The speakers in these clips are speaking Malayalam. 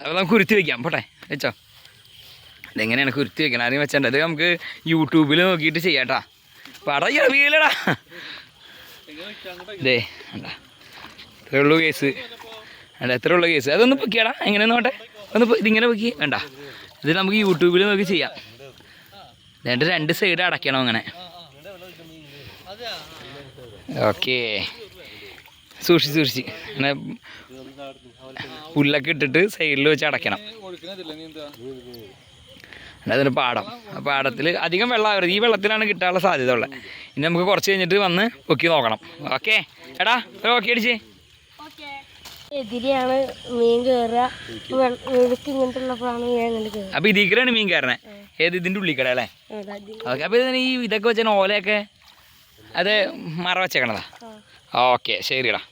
അപ്പോൾ നമുക്ക് കുരുത്തി വയ്ക്കാം പോട്ടെ വെച്ചോ. ഇതെങ്ങനെയാണ് കുരുത്തി വെക്കണം ആദ്യം വെച്ചേണ്ടത്. അത് നമുക്ക് യൂട്യൂബിൽ നോക്കിയിട്ട് ചെയ്യാട്ടാ. പടം വീലടാ ഇതേ എന്താ ഇത്രയേ ഉള്ളൂ കേസ്. വേണ്ട എത്രയേ ഉള്ളൂ കേസ്. അതൊന്ന് പൊക്കിയാടാ എങ്ങനെയൊന്നും നോട്ടെ. ഒന്ന് ഇതിങ്ങനെ പൊക്കി വേണ്ട. ഇത് നമുക്ക് യൂട്യൂബിൽ നോക്കി ചെയ്യാം. എന്നിട്ട് 2 സൈഡ് അടയ്ക്കണം അങ്ങനെ. ഓക്കേ സൂക്ഷിച്ച് അങ്ങനെ പുല്ലൊക്കെ ഇട്ടിട്ട് സൈഡിൽ വെച്ച് അടയ്ക്കണം. അതിന് പാടത്തിൽ അധികം വെള്ളമാവരുത്. ഈ വെള്ളത്തിലാണ് കിട്ടാനുള്ള സാധ്യത ഉള്ളത്. ഇനി നമുക്ക് കുറച്ച് കഴിഞ്ഞിട്ട് വന്ന് പൊക്കി നോക്കണം. ഓക്കെ എടാ ഓക്കെ അടിച്ചേ. എതിരെയാണ് മീൻ കയറുക. ഇങ്ങോട്ടുള്ളപ്പോഴാണ് അപ്പൊ ഇതിക്കലാണ് മീൻ കയറണേ. ഏത് ഇതിന്റെ ഉള്ളിക്കട അല്ലേ? ഓക്കെ. അപ്പൊ ഇതിന് ഈ ഇതൊക്കെ വെച്ചാൽ ഓലയൊക്കെ അത് മറ വെച്ചേക്കണതാ. ഓക്കെ ശരിടാ.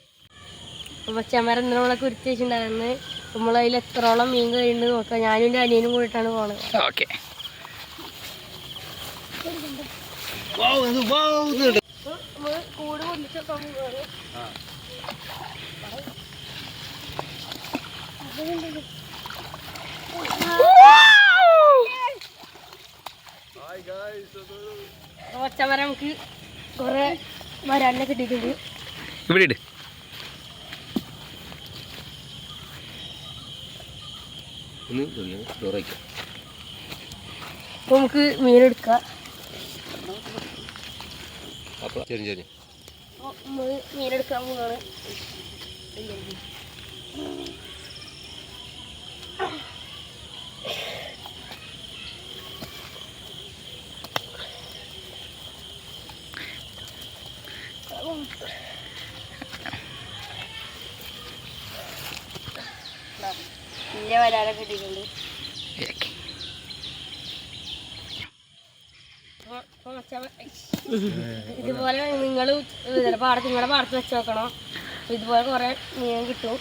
പച്ചമരം എന്തിനോളെ കുരുത്തി വെച്ചിട്ടുണ്ടായിരുന്നു. നമ്മളതിൽ എത്രോളം മീൻ കഴിയുന്നുണ്ട് നോക്കാം. ഞാനും എൻ്റെ അനിയനും കൂടിയിട്ടാണ് പോണത്. ഓക്കെ കൂട് പൊന്നിച്ചോക്കാൻ പോവാണ്. പച്ചമരം നമുക്ക് കുറെ മരാനെ കിട്ടിയിട്ടുണ്ട്. ഇവിടെ ഇട്. നമുക്ക് മീനെടുക്കാം. മീനെടുക്കാൻ പോവാണ്. ഇതിൻ്റെ വരാനെ കിട്ടിയിട്ടുണ്ട്. ഇതുപോലെ നിങ്ങൾ നിങ്ങളുടെ പാടത്ത് വെച്ച് നോക്കണം. ഇതുപോലെ കുറെ മീൻ കിട്ടും.